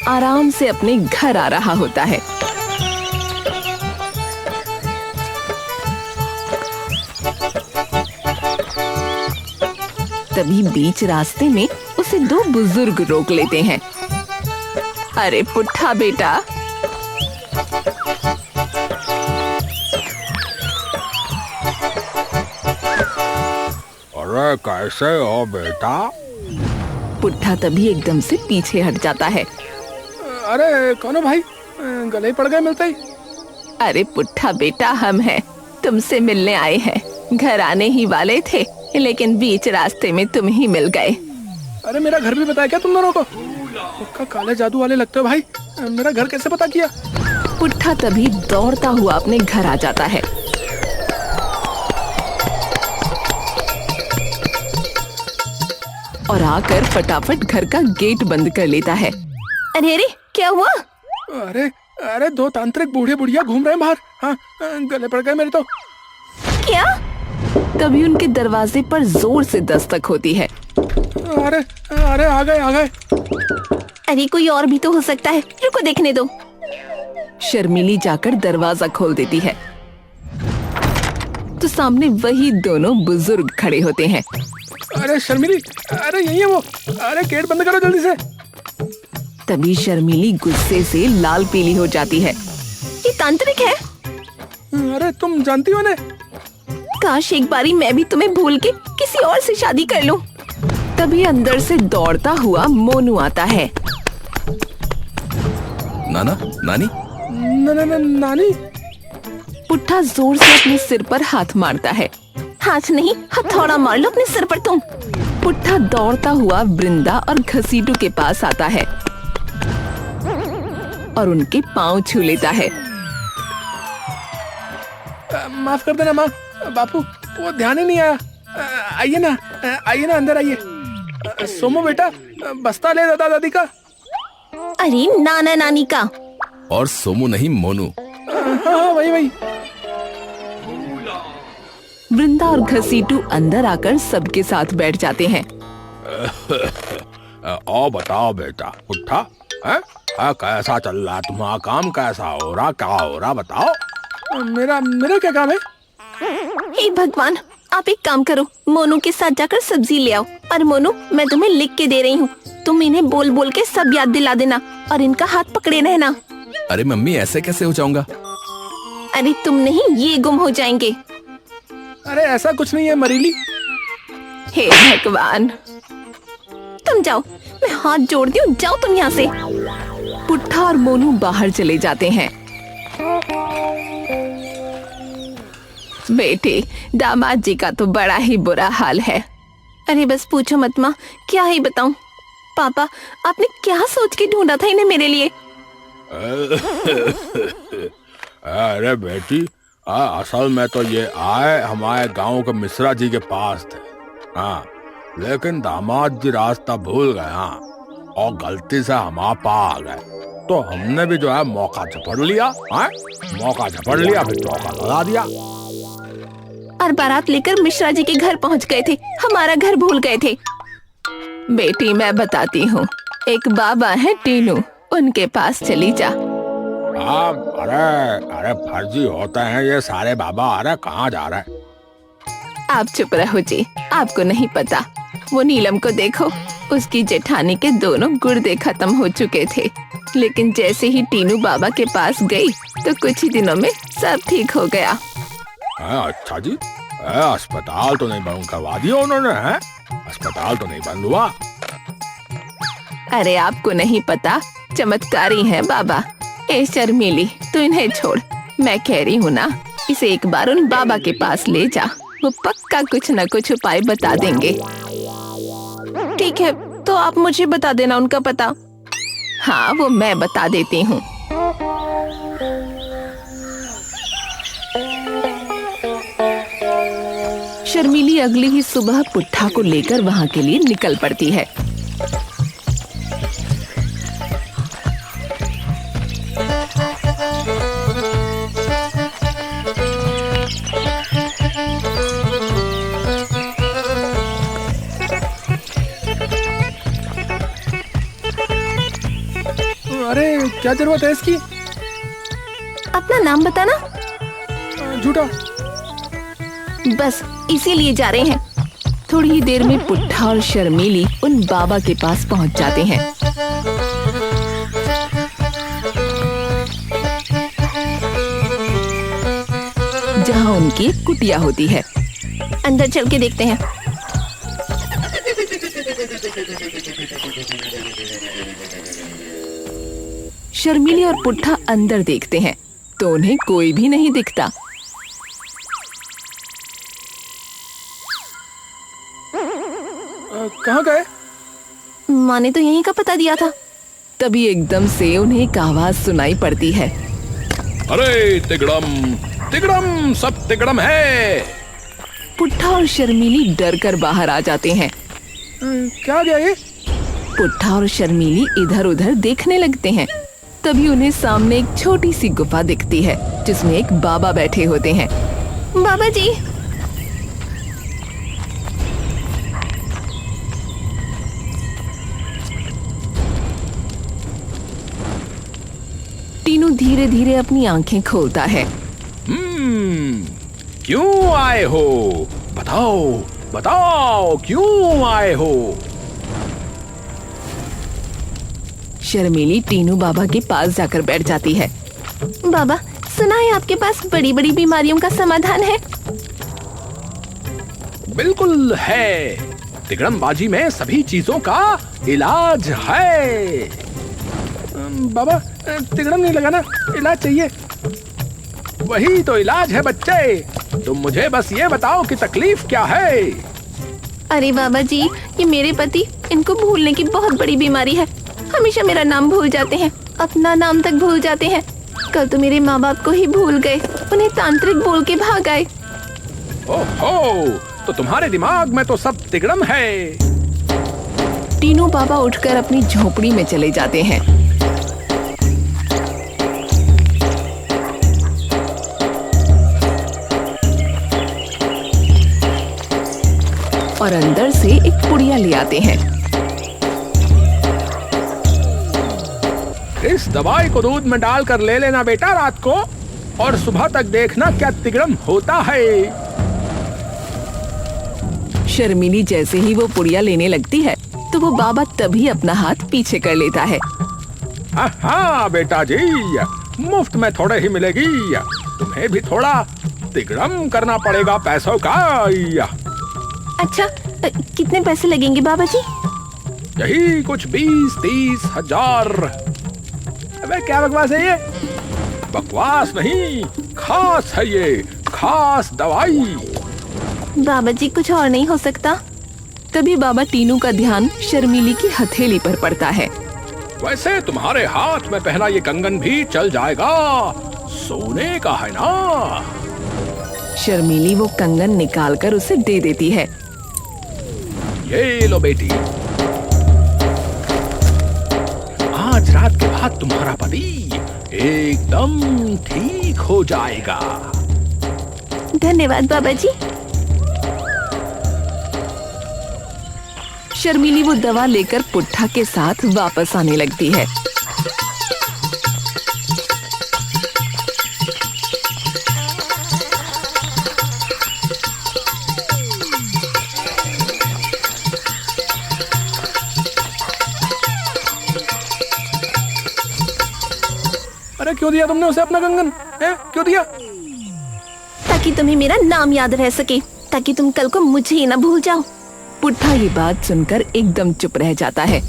आराम से अपने घर आ रहा होता है। तभी बीच रास्ते में उसे दो बुजुर्ग रोक लेते हैं। अरे पुट्ठा बेटा, अरे कैसे हो बेटा? पुट्ठा तभी एकदम से पीछे हट जाता है। अरे कौन हो भाई, गले ही पड़ गए मिलते ही। अरे पुट्ठा बेटा, हम हैं, तुमसे मिलने आए हैं। घर आने ही वाले थे लेकिन बीच रास्ते में तुम ही मिल गए। अरे मेरा घर भी बताया क्या तुम दोनों को? पक्का काले जादू वाले लगते हो भाई। मेरा घर कैसे पता किया? पुट्ठा तभी दौड़ता हुआ अपने घर आ जाता है। और आकर फटाफट घर का गेट बंद कर लेता है। अरे अरे क्या हुआ? अरे अरे दो तांत्रिक बूढ़े बुढ़िया घूम रहे हैं बाहर। हाँ, गले पड़ गए मेरे तो। क्या? तभी उनके दरवाजे पर जोर से दस्तक होती है। अरे अरे आ गए। अरे कोई और भी तो हो सकता है, रुको देखने दो। शर्मिली जाकर दरवाजा खोल देती है तो सामने वही दोनों बुजुर्ग खड़े होते हैं। अरे शर्मिली, अरे यही है वो। अरे गेट बंद करो जल्दी से। तभी शर्मिली गुस्से से लाल पीली हो जाती है। ये तांत्रिक है। अरे तुम जानती हो इन्हें? काश एक बारी मैं भी तुम्हें भूल के किसी और से शादी कर लूं। तभी अंदर से दौड़ता हुआ मोनू आता है। नाना, नानी? नानी? पुट्ठा जोर से अपने सिर पर हाथ मारता है। हाथ नहीं, हथौड़ा मार लो अपने सिर पर तुम। पुट्ठा दौड़ता हुआ वृंदा और घसीटू के पास आता है और उनके पांव छू लेता है। माफ कर देना माँ, बापू, वो ध्यान ही नहीं आया। आइए ना अंदर आइए। सोमो बेटा, बस्ता ले दादा दादी का। अरे नाना नानी का। और सोमू नहीं, मोनू। हाँ वही। वृंदा और घसीटू अंदर आकर सबके साथ बैठ जाते हैं। और बताओ बेटा, पुट्ठा, कैसा चल रहा तुम्हारा काम? कैसा हो रहा, क्या हो रहा, बताओ। मेरा क्या काम है? हे भगवान, आप एक काम करो, मोनू के साथ जाकर सब्जी ले आओ। और मोनू, मैं तुम्हें लिख के दे रही हूँ, तुम इन्हें बोल बोल के सब याद दिला देना और इनका हाथ पकड़े रहना। अरे मम्मी, ऐसे कैसे हो जाऊंगा? अरे तुम नहीं, ये गुम हो जाएंगे। अरे ऐसा कुछ नहीं है मरीली। हे भगवान, तुम जाओ, मैं हाथ जोड़ती हूँ, जाओ तुम यहाँ से। पुट्ठा और मोनू बाहर चले जाते हैं। बेटे, दामाद जी का तो बड़ा ही बुरा हाल है। अरे बस पूछो मत माँ, क्या ही बताऊं। पापा, आपने क्या सोच के ढूंढा था इन्हें मेरे लिए? अरे बेटी, असल में तो ये आए हमारे गांव के मिश्रा जी के पास थे। हाँ, लेकिन दामाद जी रास्ता भूल गए। हाँ, और गलती से हमारे पास आ गए तो हमने भी जो है मौका झपट लिया। मौका झपट लिया, फिर चौका लगा दिया और बारात लेकर मिश्रा जी के घर पहुंच गए थे, हमारा घर भूल गए थे। बेटी, मैं बताती हूँ, एक बाबा है टीनू, उनके पास चली जा। हाँ, अरे फर्जी होते हैं ये सारे बाबा। अरे कहाँ जा रहे हैं? आप चुप रहो जी, आपको नहीं पता। वो नीलम को देखो, उसकी जेठानी के दोनों गुर्दे खत्म हो चुके थे, लेकिन जैसे ही टीनू बाबा के पास गई तो कुछ ही दिनों में सब ठीक हो गया। अच्छा जी, अस्पताल तो नहीं बंद करवा दिया उन्होंने? अस्पताल तो नहीं बंद हुआ? अरे आपको नहीं पता, चमत्कारी है बाबा। ए शर्मिली, तू इन्हें छोड़, मैं कह रही हूँ ना, इसे एक बार उन बाबा के पास ले जा, वो पक्का कुछ न कुछ उपाय बता देंगे। ठीक है, तो आप मुझे बता देना उनका पता। हाँ, वो मैं बता देती हूँ। शर्मिली अगली ही सुबह पुट्ठा को लेकर वहाँ के लिए निकल पड़ती है। क्या जरूरत है इसकी? अपना नाम बताना। झूठा। बस इसीलिए जा रहे हैं। थोड़ी ही देर में पुट्ठा और शर्मीली उन बाबा के पास पहुंच जाते हैं। जहां उनकी एक कुटिया होती है। अंदर चल के देखते हैं। शर्मीली और पुट्ठा अंदर देखते हैं तो उन्हें कोई भी नहीं दिखता। कहाँ गए? माँ ने तो यहीं का पता दिया था। तभी एकदम से उन्हें एक आवाज सुनाई पड़ती है। अरे तिगड़म, तिगड़म, सब तिगड़म है। पुट्ठा और शर्मीली डर कर बाहर आ जाते हैं। क्या गया ये? पुट्ठा और शर्मीली इधर उधर देखने लगते हैं। तभी उन्हें सामने एक छोटी सी गुफा दिखती है जिसमें एक बाबा बैठे होते हैं। बाबा जी। टीनू धीरे धीरे अपनी आंखें खोलता है। क्यों आए हो? बताओ, बताओ क्यों आए हो? शर्मीली टीनू बाबा के पास जाकर बैठ जाती है। बाबा, सुना है आपके पास बड़ी बड़ी बीमारियों का समाधान है। बिल्कुल है। तिगड़मबाजी में सभी चीजों का इलाज है। बाबा, तिगड़म नहीं लगाना, इलाज चाहिए। वही तो इलाज है बच्चे। तुम मुझे बस ये बताओ कि तकलीफ क्या है। अरे बाबा जी, ये मेरे पति, इनको भूलने की बहुत बड़ी बीमारी है। हमेशा मेरा नाम भूल जाते हैं, अपना नाम तक भूल जाते हैं। कल तो मेरे माँ बाप को ही भूल गए, उन्हें तांत्रिक बोल के भाग आए। ओहो, तो तुम्हारे दिमाग में तो सब तिगड़म है। टीनू बाबा उठकर अपनी झोपड़ी में चले जाते हैं। और अंदर से एक पुड़िया ले आते हैं। इस दवाई को दूध में डालकर ले लेना बेटा रात को, और सुबह तक देखना क्या तिगड़म होता है। शर्मीली जैसे ही वो पुड़िया लेने लगती है तो वो बाबा तभी अपना हाथ पीछे कर लेता है। हाँ बेटा जी, मुफ्त में थोड़े ही मिलेगी, तुम्हें भी थोड़ा तिगड़म करना पड़ेगा पैसों का। अच्छा, कितने पैसे लगेंगे बाबा जी? यही कुछ 20-30 हजार। अबे क्या बकवास है ये? बकवास नहीं, खास है ये, खास दवाई। बाबा जी, कुछ और नहीं हो सकता? तभी बाबा टीनू का ध्यान शर्मीली की हथेली पर पड़ता है। वैसे तुम्हारे हाथ में पहना ये कंगन भी चल जाएगा, सोने का है ना। शर्मीली वो कंगन निकालकर उसे दे देती है। ये लो बेटी, आज रात के बाद तुम्हारा पति एकदम ठीक हो जाएगा। धन्यवाद बाबा जी। शर्मीली वो दवा लेकर पुट्ठा के साथ वापस आने लगती है। अरे क्यों दिया तुमने उसे अपना कंगन? क्यों दिया? ताकि तुम्हें मेरा नाम याद रह सके, ताकि तुम कल को मुझे ही ना भूल जाओ। पुट्ठा ये बात सुनकर एकदम चुप रह जाता है।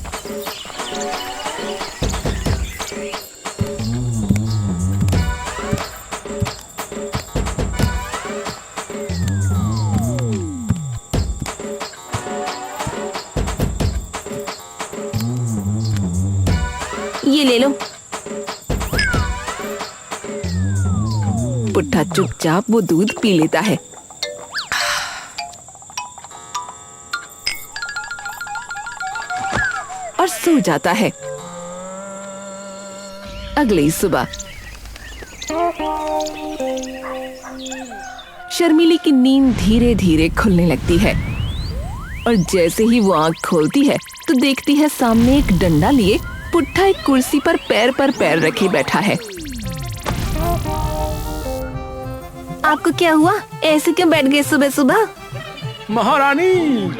ये ले लो। पुट्ठा चुपचाप वो दूध पी लेता है। और सो जाता है। अगली सुबह शर्मीली की नींद धीरे धीरे खुलने लगती है और जैसे ही वो आंख खोलती है तो देखती है सामने एक डंडा लिए पुट्ठा एक कुर्सी पर पैर रखे बैठा है। आपको क्या हुआ? ऐसे क्यों बैठ गए सुबह सुबह? महारानी!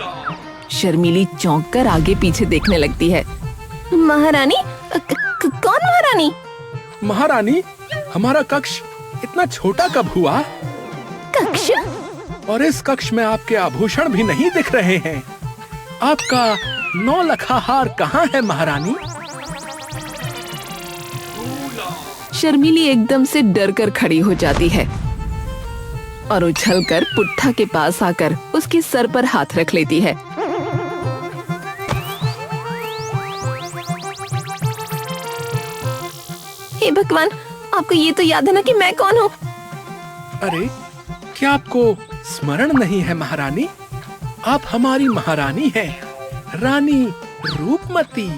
शर्मीली चौंक कर आगे पीछे देखने लगती है। महारानी? कौन महारानी? महारानी, हमारा कक्ष इतना छोटा कब हुआ? कक्ष? और इस कक्ष में आपके आभूषण भी नहीं दिख रहे हैं। आपका 9 लखा हार कहाँ है महारानी? शर्मीली एकदम से डर कर खड़ी हो जाती है और उछलकर पुट्ठा के पास आकर उसके सर पर हाथ रख लेती है। हे भगवान, आपको ये तो याद है ना कि मैं कौन हूँ? अरे, क्या आपको स्मरण नहीं है महारानी? आप हमारी महारानी हैं, रानी रूपमती।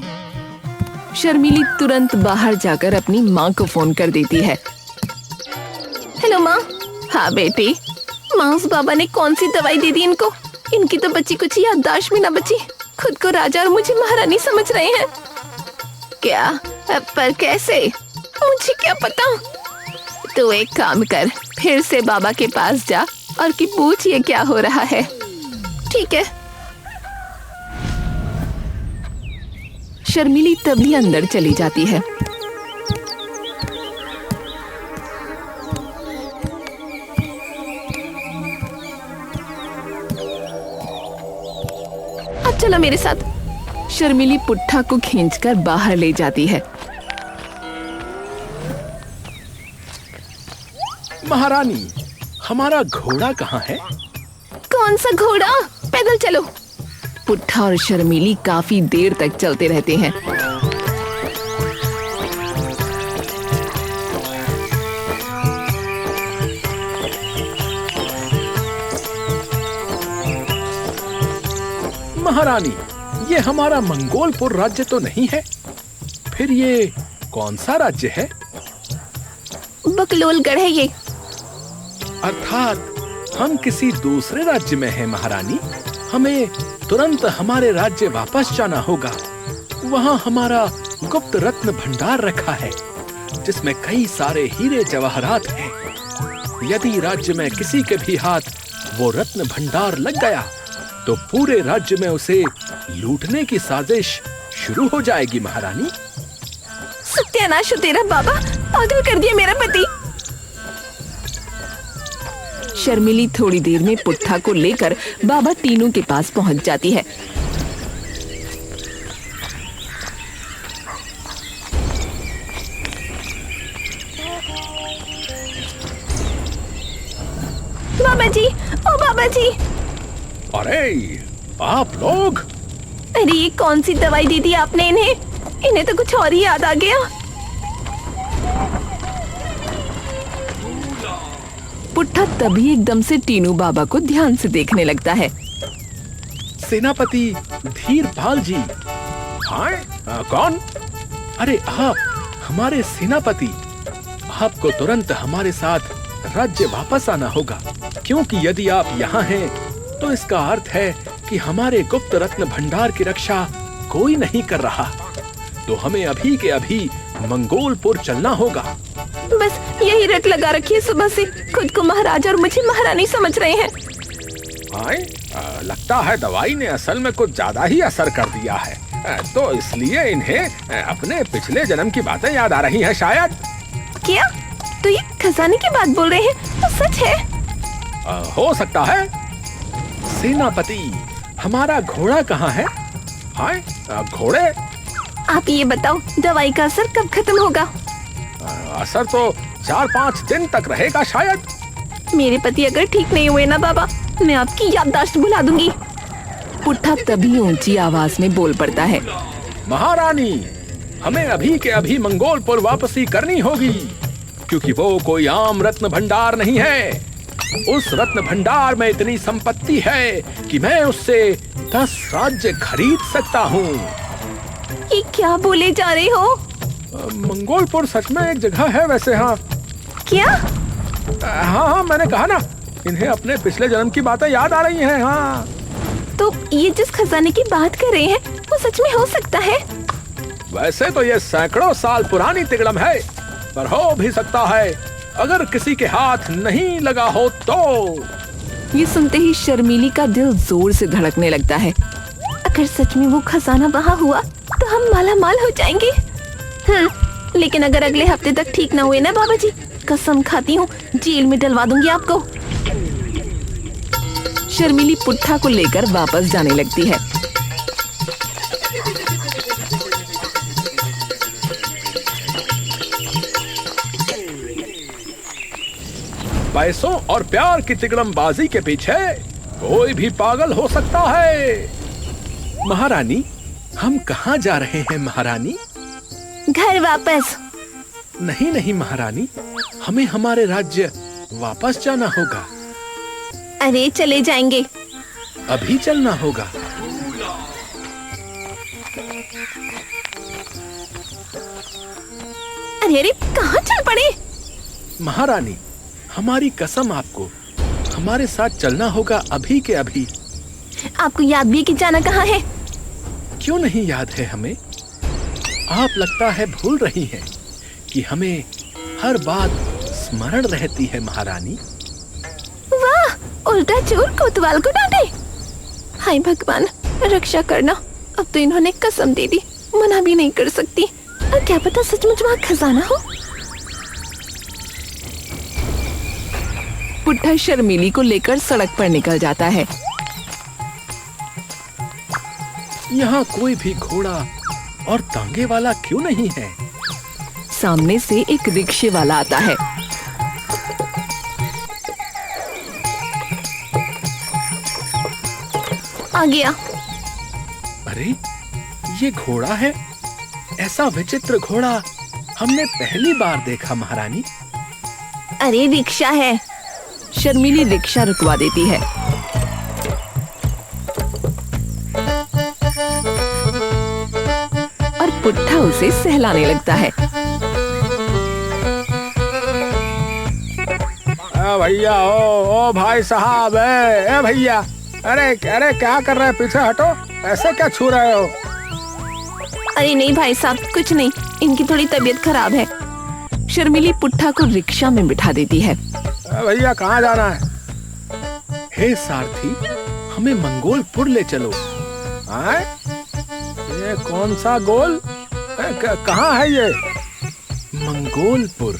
शर्मीली तुरंत बाहर जाकर अपनी माँ को फोन कर देती है। हेलो माँ। हाँ बेटी, माउस बाबा ने कौन सी दवाई दे दी इनको? इनकी तो बच्ची कुछ याददाश्त भी ना बची, खुद को राजा और मुझे महारानी समझ रहे हैं। क्या? पर कैसे? मुझे क्या पता। तू एक काम कर, फिर से बाबा के पास जा और कि पूछ ये क्या हो रहा है। ठीक है। शर्मीली तभी अंदर चली जाती है। अब चलो मेरे साथ। शर्मीली पुट्ठा को खींचकर बाहर ले जाती है। महारानी, हमारा घोड़ा कहाँ है? कौन सा घोड़ा? पैदल चलो। पुट्ठा और शर्मीली काफी देर तक चलते रहते हैं। महारानी, ये हमारा मंगोलपुर राज्य तो नहीं है? फिर ये कौन सा राज्य है? बकलोलगढ़ है ये। अर्थात हम किसी दूसरे राज्य में हैं महारानी। हमें तुरंत हमारे राज्य वापस जाना होगा। वहाँ हमारा गुप्त रत्न भंडार रखा है, जिसमें कई सारे हीरे जवाहरात हैं। यदि राज्य में किसी के भी हाथ वो रत्न भंडार लग गया, तो पूरे राज्य में उसे लूटने की साजिश शुरू हो जाएगी महारानी। सत्यानाश हो तेरा बाबा, पागल कर दिया मेरा पति। शर्मीली थोड़ी देर में पुट्ठा को लेकर बाबा टीनू के पास पहुंच जाती है। बाबा जी, ओ बाबा जी। अरे आप लोग! अरे ये कौन सी दवाई दी थी आपने इन्हें? इन्हें तो कुछ और ही याद आ गया। पुट्ठा तभी एकदम से टीनू बाबा को ध्यान से देखने लगता है। सेनापति धीरपाल जी। हाँ? कौन? अरे आप हमारे सेनापति। आपको तुरंत हमारे साथ राज्य वापस आना होगा, क्योंकि यदि आप यहाँ हैं तो इसका अर्थ है कि हमारे गुप्त रत्न भंडार की रक्षा कोई नहीं कर रहा। तो हमें अभी के अभी मंगोलपुर चलना होगा। बस यही रट लगा रखी है सुबह से, खुद को महाराजा और मुझे महारानी समझ रहे हैं। लगता है दवाई ने असल में कुछ ज्यादा ही असर कर दिया है, तो इसलिए इन्हें अपने पिछले जन्म की बातें याद आ रही हैं शायद। क्या? तो ये खजाने की बात बोल रहे हैं? तो सच है? हो सकता है। सेनापति, हमारा घोड़ा कहाँ है? हाँ, घोड़े? आप ये बताओ, दवाई का असर कब खत्म होगा? असर तो 4-5 दिन तक रहेगा शायद। मेरे पति अगर ठीक नहीं हुए ना बाबा, मैं आपकी याददाश्त भुला दूंगी। पुट्ठा तभी ऊंची आवाज में बोल पड़ता है। महारानी, हमें अभी के अभी मंगोलपुर वापसी करनी होगी, क्योंकि वो कोई आम रत्न भंडार नहीं है। उस रत्न भंडार में इतनी संपत्ति है कि मैं उससे 10 राज्य खरीद सकता हूँ। ये क्या बोले जा रहे हो? मंगोलपुर सच में एक जगह है वैसे। हाँ। क्या? हाँ, मैंने कहा ना, इन्हें अपने पिछले जन्म की बातें याद आ रही हैं। हाँ। तो ये जिस खजाने की बात कर रहे हैं वो सच में हो सकता है? वैसे तो ये सैकड़ों साल पुरानी तिगड़म है, पर हो भी सकता है अगर किसी के हाथ नहीं लगा हो तो। ये सुनते ही शर्मीली का दिल जोर से धड़कने लगता है। अगर सच में वो खजाना वहाँ हुआ तो हम माला माल हो जाएंगे। लेकिन अगर अगले हफ्ते तक ठीक ना हुए ना बाबा जी, कसम खाती हूँ जेल में डलवा दूंगी आपको। शर्मीली पुट्ठा को लेकर वापस जाने लगती है। पैसों और प्यार की तिगड़मबाजी के पीछे कोई भी पागल हो सकता है। महारानी, हम कहाँ जा रहे हैं महारानी? घर वापस। नहीं नहीं महारानी, हमें हमारे राज्य वापस जाना होगा। अरे चले जाएंगे। अभी चलना होगा। अरे अरे कहाँ चल पड़े? महारानी, हमारी कसम, आपको हमारे साथ चलना होगा अभी के अभी। आपको याद भी कि जाना कहाँ है? क्यों नहीं याद है हमें? आप लगता है भूल रही हैं कि हमें हर बात स्मरण रहती है महारानी। वाह, उल्टा चोर कोतवाल को डांटे। हाय भगवान, रक्षा करना। अब तो इन्होंने कसम दे दी, मना भी नहीं कर सकती। और क्या पता सचमुच वहाँ खजाना हो। पुट्ठा शर्मीली को लेकर सड़क पर निकल जाता है। यहाँ कोई भी घोड़ा और तांगे वाला क्यों नहीं है? सामने से एक रिक्शे वाला आता है। आ गया। अरे, ये घोड़ा है? ऐसा विचित्र घोड़ा हमने पहली बार देखा महारानी। अरे रिक्शा है। शर्मीली रिक्शा रुकवा देती है। और पुट्ठा उसे सहलाने लगता है। भैया, ओ भाई साहब, ए भैया, अरे अरे क्या कर रहे हैं? पीछे हटो, ऐसे क्या छू रहे हो? अरे नहीं भाई साहब, कुछ नहीं, इनकी थोड़ी तबीयत खराब है। शर्मीली पुट्ठा को रिक्शा में बिठा देती है। भैया कहाँ जाना है? हे सारथी, हमें मंगोलपुर ले चलो। आए? ये कौन सा गोल? कहाँ है ये? मंगोलपुर,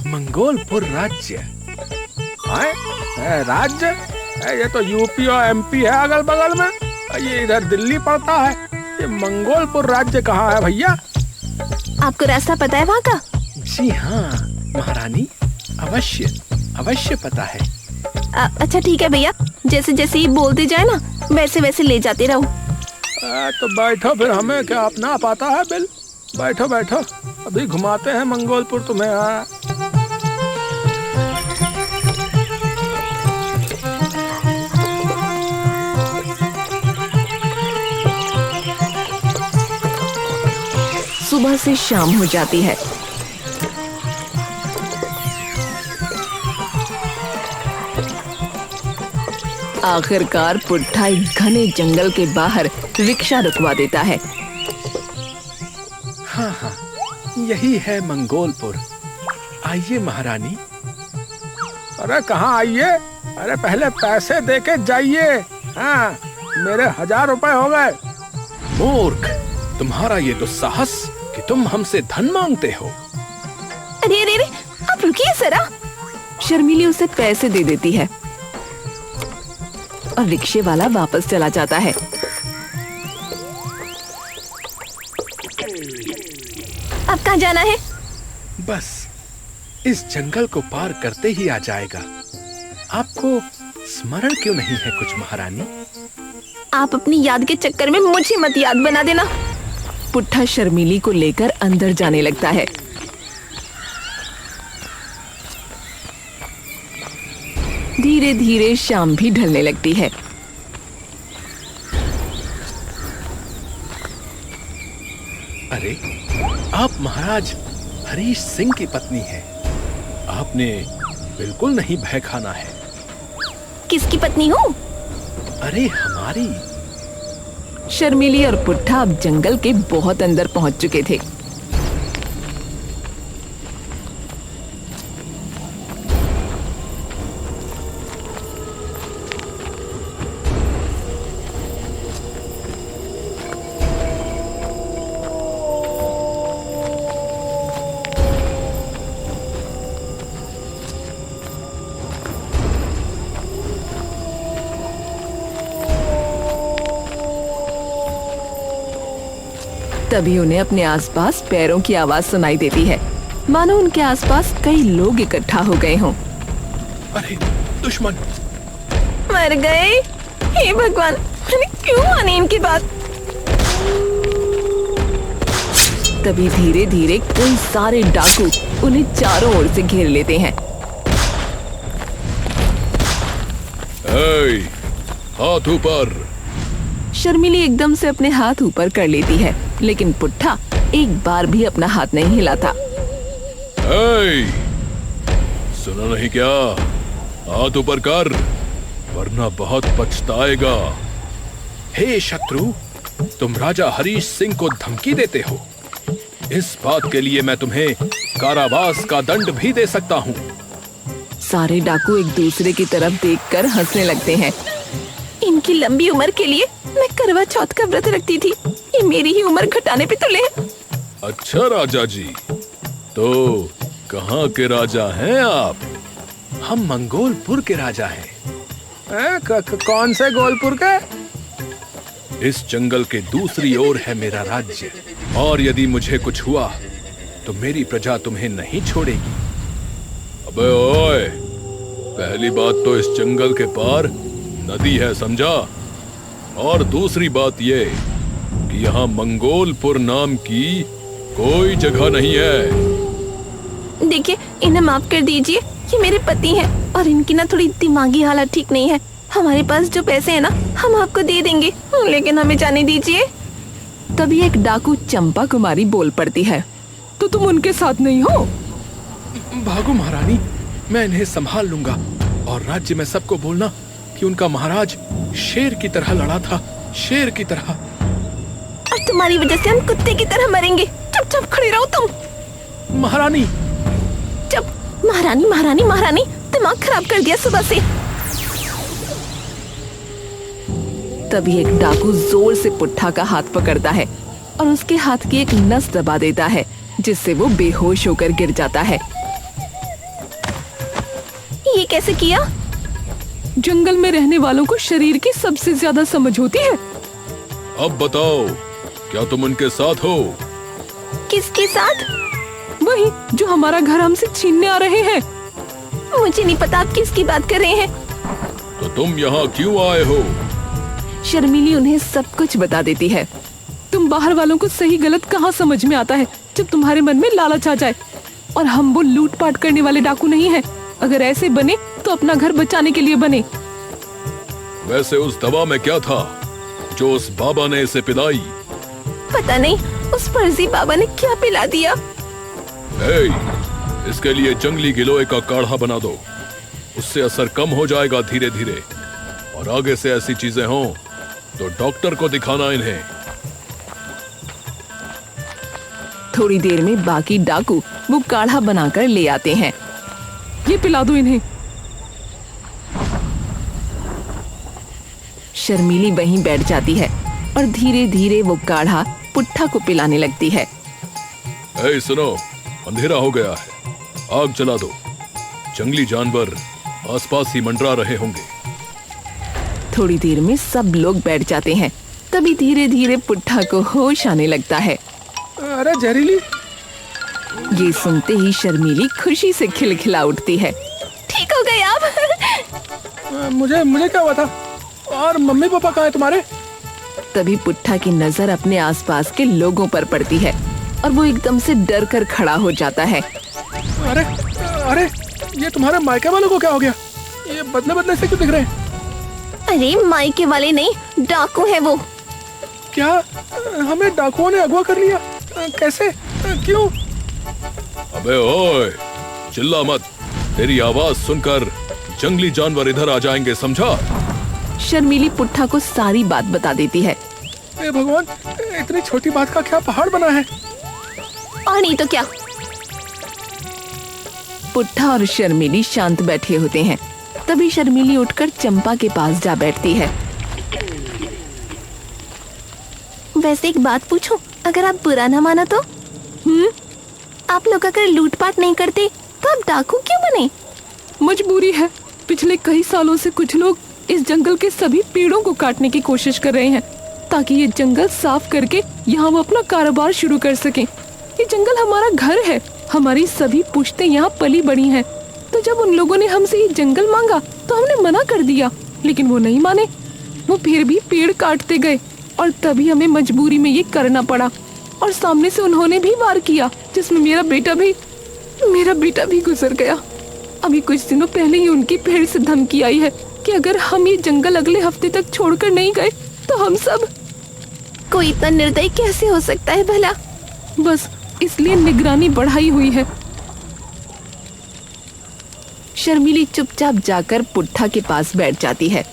मंगोलपुर राज्य। आए? राज्य? ये तो यूपी और एमपी है अगल बगल में। ये इधर दिल्ली पड़ता है। ये मंगोलपुर राज्य कहाँ है भैया? आपको रास्ता पता है वहाँ का? जी हाँ महारानी, अवश्य अवश्य पता है। अच्छा ठीक है भैया, जैसे जैसे ये बोलते जाए ना, वैसे वैसे ले जाते रहो। तो बैठो फिर, हमें क्या अपना पता है बिल। बैठो बैठो, अभी घुमाते हैं मंगोलपुर तुम्हें। सुबह से शाम हो जाती है। आखिरकार पुट्ठा एक घने जंगल के बाहर रिक्शा रुकवा देता है। हाँ हाँ, यही है मंगोलपुर। आइए महारानी। अरे कहाँ आइए? अरे पहले पैसे देके जाइए। हाँ, मेरे 1000 रुपए हो गए। मूर्ख, तुम्हारा ये दुस्साहस कि तुम हमसे धन मांगते हो। अरे अरे अरे, आप रुकिए जरा। शर्मीली उसे पैसे दे देती है और रिक्शे वाला वापस चला जाता है। अब कहाँ जाना है? बस इस जंगल को पार करते ही आ जाएगा। आपको स्मरण क्यों नहीं है कुछ महारानी? आप अपनी याद के चक्कर में मुझे मत याद बना देना। पुट्ठा शर्मीली को लेकर अंदर जाने लगता है। धीरे धीरे शाम भी ढलने लगती है। अरे, आप महाराज हरीश सिंह की पत्नी हैं। आपने बिल्कुल नहीं भय खाना है। किसकी पत्नी हूँ? अरे हमारी। शर्मीली और पुट्ठा अब जंगल के बहुत अंदर पहुंच चुके थे। तभी उन्हें अपने आसपास पैरों की आवाज सुनाई देती है, मानो उनके आसपास कई लोग इकट्ठा हो गए हों। अरे दुश्मन! मर गए? हे भगवान, मैंने क्यों मानी इनकी बात? तभी धीरे धीरे कई सारे डाकू उन्हें चारों ओर से घेर लेते हैं। ए, हाथ ऊपर! शर्मीली एकदम से अपने हाथ ऊपर कर लेती है, लेकिन पुट्ठा एक बार भी अपना हाथ नहीं हिलाता। सुना नहीं क्या? हाथ ऊपर कर, वरना बहुत पछताएगा। हे शत्रु, तुम राजा हरीश सिंह को धमकी देते हो। इस बात के लिए मैं तुम्हें कारावास का दंड भी दे सकता हूँ। सारे डाकू एक दूसरे की तरफ देखकर हंसने लगते हैं। इनकी लंबी उम्र के लिए मैं करवा चौथ का व्रत रखती थी, ये मेरी ही उम्र घटाने पे तुले हैं। अच्छा राजा जी, तो कहाँ के राजा हैं आप? हम मंगोलपुर के राजा हैं। कौन से गोलपुर के? इस जंगल के दूसरी ओर है मेरा राज्य, और यदि मुझे कुछ हुआ तो मेरी प्रजा तुम्हें नहीं छोड़ेगी। अबे ओए, पहली बात तो इस जंगल के पार नदी है, समझा? और दूसरी बात ये कि यहाँ मंगोलपुर नाम की कोई जगह नहीं है। देखिए, इन्हें माफ कर दीजिए, ये मेरे पति हैं और इनकी ना थोड़ी दिमागी हालत ठीक नहीं है। हमारे पास जो पैसे हैं ना, हम आपको दे देंगे, लेकिन हमें जाने दीजिए। तभी एक डाकू चंपा कुमारी बोल पड़ती है, तो तुम उनके साथ नहीं हो? भागो महारानी, मैं इन्हें संभाल लूंगा, और राज्य में सबको बोलना कि उनका महाराज शेर की तरह लड़ा था, शेर की तरह। और तुम्हारी वजह से हम कुत्ते की तरह मरेंगे। चुपचाप खड़ी रहो तुम। महारानी! चुप! महारानी महारानी महारानी, दिमाग खराब कर दिया सुबह से। तभी एक डाकू जोर से पुट्ठा का हाथ पकड़ता है और उसके हाथ की एक नस दबा देता है, जिससे वो बेहोश होकर गिर जाता है। ये कैसे किया? जंगल में रहने वालों को शरीर की सबसे ज्यादा समझ होती है। अब बताओ, क्या तुम उनके साथ हो? किसके साथ? वही जो हमारा घर हमसे छीनने आ रहे हैं। मुझे नहीं पता आप किसकी बात कर रहे हैं। तो तुम यहाँ क्यों आए हो? शर्मीली उन्हें सब कुछ बता देती है। तुम बाहर वालों को सही गलत कहाँ समझ में आता है जब तुम्हारे मन में लालच आ जाए। और हम वो लूटपाट करने वाले डाकू नहीं हैं। अगर ऐसे बने तो अपना घर बचाने के लिए बने। वैसे उस दवा में क्या था जो उस बाबा ने इसे पिलाई? पता नहीं, उस फर्जी बाबा ने क्या पिला दिया। इसके लिए जंगली गिलोय का काढ़ा बना दो, उससे असर कम हो जाएगा धीरे धीरे। और आगे से ऐसी चीजें हों तो डॉक्टर को दिखाना इन्हें। थोड़ी देर में बाकी डाकू वो काढ़ा बनाकर ले आते हैं। ये पिला दो इन्हें। शर्मीली वहीं बैठ जाती है और धीरे धीरे वो काढ़ा पुट्ठा को पिलाने लगती है। सुनो, अंधेरा हो गया है, आग जला दो। जंगली जानवर आसपास ही मंडरा रहे होंगे। थोड़ी देर में सब लोग बैठ जाते हैं। तभी धीरे धीरे पुट्ठा को होश आने लगता है। अरे जहरीली! ये सुनते ही शर्मीली खुशी से खिलखिला उठती है। ठीक हो गए आप? मुझे क्या हुआ था? और मम्मी पापा कहाँ हैं तुम्हारे? तभी पुट्ठा की नजर अपने आसपास के लोगों पर पड़ती है और वो एकदम से डर कर खड़ा हो जाता है। अरे अरे, ये तुम्हारे मायके वालों को क्या हो गया? ये बदले बदले से क्यों दिख रहे हैं? अरे मायके वाले नहीं, डाकू है वो। क्या? हमें डाकुओं ने अगवा कर लिया? कैसे? क्यों? अबे ओए, चिल्ला मत, तेरी आवाज सुनकर जंगली जानवर इधर आ जाएंगे, समझा? शर्मीली पुट्ठा को सारी बात बता देती है। ए भगवान, इतनी छोटी बात का क्या पहाड़ बना है? और नहीं तो क्या। पुट्ठा और शर्मीली शांत बैठे होते हैं। तभी शर्मीली उठकर चंपा के पास जा बैठती है। वैसे एक बात पूछूं, अगर आप बुरा ना माना तो? आप लोग अगर लूटपाट नहीं करते तो आप डाकू क्यों बने? मजबूरी है। पिछले कई सालों से कुछ लोग इस जंगल के सभी पेड़ों को काटने की कोशिश कर रहे हैं ताकि ये जंगल साफ करके यहाँ वो अपना कारोबार शुरू कर सकें। ये जंगल हमारा घर है, हमारी सभी पुश्तें यहाँ पली बड़ी हैं। तो जब उन लोगों ने हमसे ये जंगल मांगा तो हमने मना कर दिया, लेकिन वो नहीं माने। वो फिर भी पेड़ काटते गए और तभी हमें मजबूरी में ये करना पड़ा। और सामने से उन्होंने भी वार किया, जिसमें मेरा बेटा भी गुजर गया। अभी कुछ दिनों पहले ही उनकी पेड़ से धमकी आई है कि अगर हम ये जंगल अगले हफ्ते तक छोड़कर नहीं गए तो हम सब। कोई इतना निर्दयी कैसे हो सकता है भला? बस इसलिए निगरानी बढ़ाई हुई है। शर्मीली चुपचाप जाकर पुट्ठा के पास बैठ जाती है।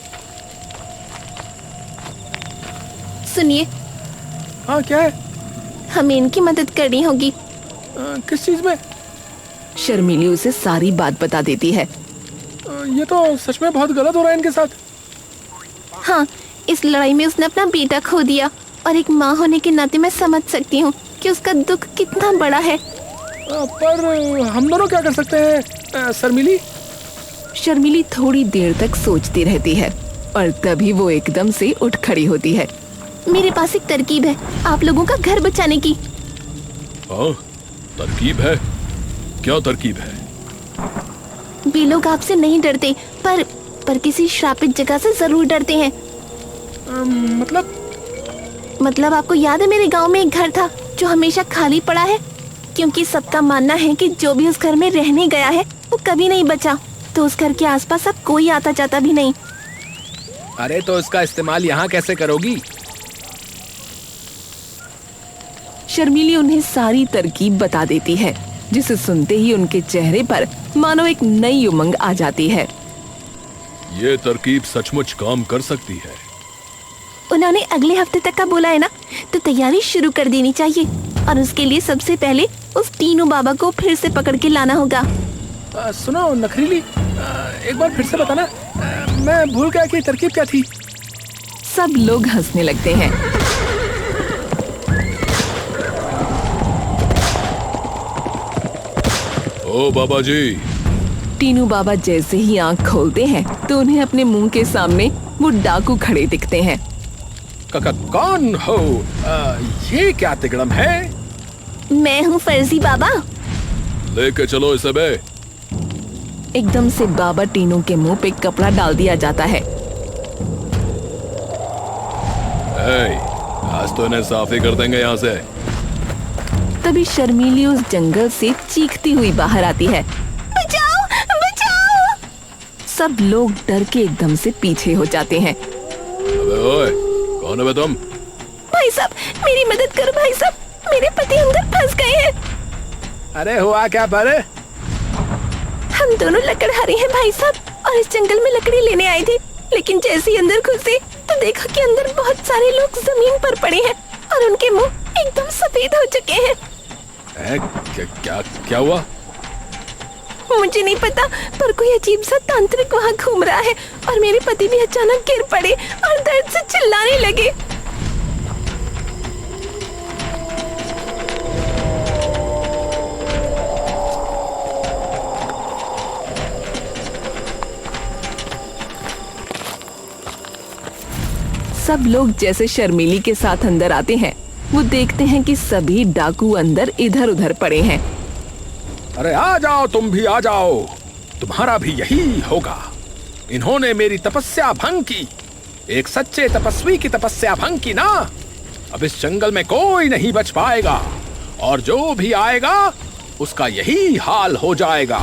सुनिए। हाँ, क्या है? हमें इनकी मदद करनी होगी। किस चीज में? शर्मीली उसे सारी बात बता देती है। ये तो सच में बहुत गलत हो रहा है इनके साथ। हाँ, इस लड़ाई में उसने अपना बेटा खो दिया और एक माँ होने के नाते मैं समझ सकती हूँ कि उसका दुख कितना बड़ा है। पर हम दोनों क्या कर सकते हैं शर्मीली? शर्मीली थोड़ी देर तक सोचती रहती है और तभी वो एकदम से उठ खड़ी होती है। मेरे पास एक तरकीब है आप लोगों का घर बचाने की। हाँ, तरकीब है? क्या तरकीब है? वे लोग आपसे नहीं डरते पर किसी श्रापित जगह से जरूर डरते हैं। मतलब आपको याद है मेरे गांव में एक घर था जो हमेशा खाली पड़ा है, क्योंकि सबका मानना है कि जो भी उस घर में रहने गया है वो कभी नहीं बचा। तो उस घर के आसपास अब कोई आता जाता भी नहीं। अरे तो इसका इस्तेमाल यहाँ कैसे करोगी? शर्मीली उन्हें सारी तरकीब बता देती है, जिसे सुनते ही उनके चेहरे पर मानो एक नई उमंग आ जाती है। ये तरकीब सचमुच काम कर सकती है। उन्होंने अगले हफ्ते तक का बोला है ना, तो तैयारी शुरू कर देनी चाहिए। और उसके लिए सबसे पहले उस टीनू बाबा को फिर से पकड़ के लाना होगा। सुनो नखरीली, एक बार फिर से बताना। मैं भूल गया कि तरकीब क्या थी। सब लोग हंसने लगते हैं। ओ बाबा जी। टीनू बाबा जैसे ही आंख खोलते हैं तो उन्हें अपने मुंह के सामने वो डाकू खड़े दिखते हैं। कौन हो? ये क्या तिगड़म है? मैं हूँ फर्जी बाबा। लेके चलो इसे बे। एकदम से बाबा टीनू के मुंह पे कपड़ा डाल दिया जाता है। आज तो इन्हें साफ ही कर देंगे यहाँ से। तभी शर्मीली उस जंगल से चीखती हुई बाहर आती है। बचाओ, बचाओ! सब लोग डर के एकदम से पीछे हो जाते हैं। अबे ओए, कौन है बे तुम? भाई साहब, मेरी मदद करो भाई साहब, मेरे पति अंदर फंस गए हैं। अरे हुआ क्या पर? हम दोनों लकड़हारे हैं भाई साहब और इस जंगल में लकड़ी लेने आए थे, लेकिन जैसे ही अंदर घुसे तो देखा कि अंदर बहुत सारे लोग जमीन पर पड़े हैं और उनके मुंह एकदम सफेद हो चुके हैं। क्या हुआ? मुझे नहीं पता, पर कोई अजीब सा तांत्रिक वहाँ घूम रहा है और मेरे पति भी अचानक गिर पड़े और दर्द से चिल्लाने लगे। सब लोग जैसे शर्मीली के साथ अंदर आते हैं, वो देखते हैं कि सभी डाकू अंदर इधर उधर पड़े हैं। अरे आ जाओ, तुम भी आ जाओ, तुम्हारा भी यही होगा। इन्होंने मेरी तपस्या भंग की, एक सच्चे तपस्वी की तपस्या भंग की ना। अब इस जंगल में कोई नहीं बच पाएगा और जो भी आएगा उसका यही हाल हो जाएगा।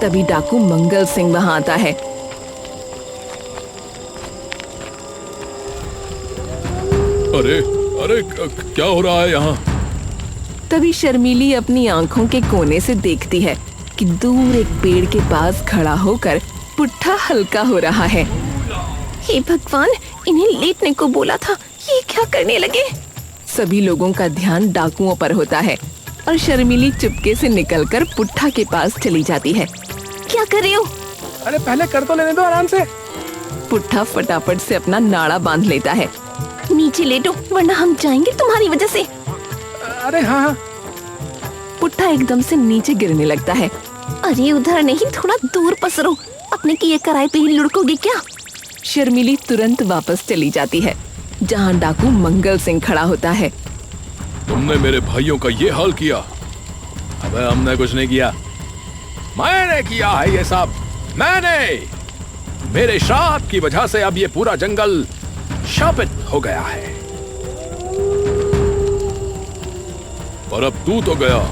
तभी डाकू मंगल सिंह वहां आता है। अरे क्या हो रहा है यहाँ? तभी शर्मीली अपनी आंखों के कोने से देखती है कि दूर एक पेड़ के पास खड़ा होकर पुट्ठा हल्का हो रहा है। हे भगवान, इन्हें लेटने को बोला था, ये क्या करने लगे? सभी लोगों का ध्यान डाकुओं पर होता है और शर्मिली चुपके से निकलकर पुट्ठा के पास चली जाती है। क्या कर रहे हो? अरे पहले कर तो लेने दो आराम से। पुट्ठा फटाफट से अपना नाड़ा बांध लेता है। नीचे लेटो वरना हम जाएंगे तुम्हारी वजह से। अरे हाँ हाँ। पुट्ठा एकदम से नीचे गिरने लगता है। अरे उधर नहीं, थोड़ा दूर पसरो, अपने किए कराए पे ही लुढ़कोगे क्या? शर्मिली तुरंत वापस चली जाती है जहाँ डाकू मंगल सिंह खड़ा होता है। तुमने मेरे भाइयों का ये हाल किया? अबे हमने कुछ नहीं किया। मैंने किया है ये सब, मैंने। मेरे श्राप की वजह से अब ये पूरा जंगल शापित हो गया है। और अब तू तो गया,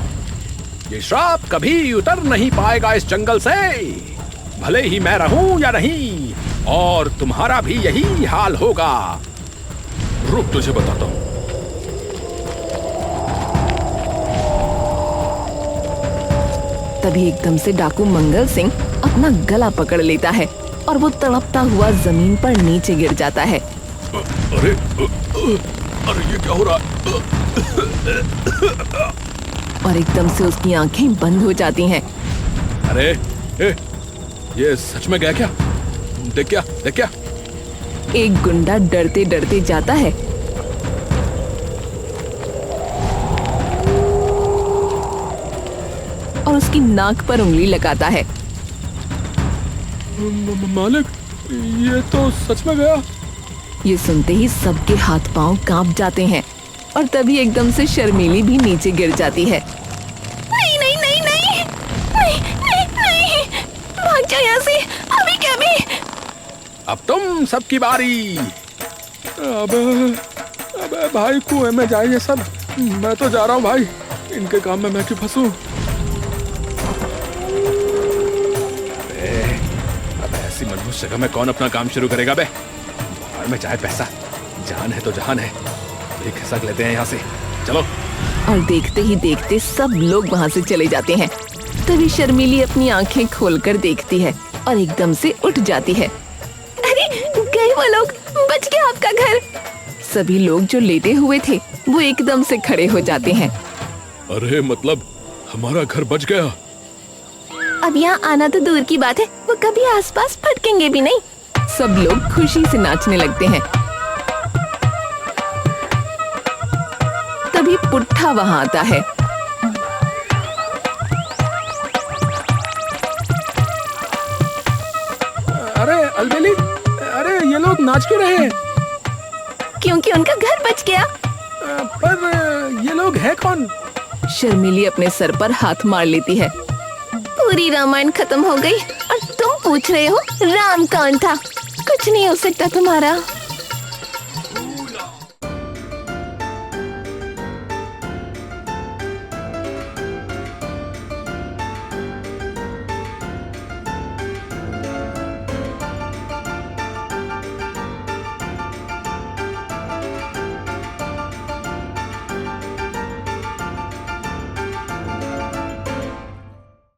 ये श्राप कभी उतर नहीं पाएगा इस जंगल से, भले ही मैं रहूं या नहीं। और तुम्हारा भी यही हाल होगा। रुक, तुझे बताता हूं। तभी एकदम से डाकू मंगल सिंह अपना गला पकड़ लेता है और वो तड़पता हुआ जमीन पर नीचे गिर जाता है। अरे अरे ये क्या हो रहा है? और एकदम से उसकी आंखें बंद हो जाती हैं। अरे ये सच में गया क्या? देख क्या? एक गुंडा डरते डरते जाता है और उसकी नाक पर उंगली लगाता है। मालिक, ये तो सच में गया। ये सुनते ही सबके हाथ पांव कांप जाते हैं और तभी एकदम से शर्मिली भी नीचे गिर जाती है। नहीं नहीं नहीं नहीं नहीं नहीं नहीं, भाग जाओ यहाँ से, अभी क्या भी। अब तुम सबकी बारी। अबे भाई, कुएं में जाए ये सब। मैं तो जा रहा हूँ भाई, इनके काम में मैं क्यों फंसूं? अबे ऐसी मनहूस जगह में कौन अपना काम शुरू करेगा? बे बाहर में चाहे पैसा, जान है तो जहान है। एक खिसक लेते हैं यहाँ से, चलो। और देखते ही देखते सब लोग वहाँ से चले जाते हैं। तभी शर्मिली अपनी आंखें खोलकर देखती है और एकदम से उठ जाती है। अरे गए वो लोग, बच गया आपका घर। सभी लोग जो लेटे हुए थे वो एकदम से खड़े हो जाते हैं। अरे मतलब हमारा घर बच गया। अब यहाँ आना तो दूर की बात है, वो कभी आसपास फटकेंगे भी नहीं। सब लोग खुशी से नाचने लगते हैं। तभी पुट्ठा वहाँ आता है। अरे अलबेली, अरे ये लोग नाच क्यों रहे हैं? क्योंकि उनका घर बच गया। पर ये लोग हैं कौन? शर्मिली अपने सर पर हाथ मार लेती है। पूरी रामायण खत्म हो गई और तुम पूछ रहे हो राम कौन था? कुछ नहीं हो सकता तुम्हारा।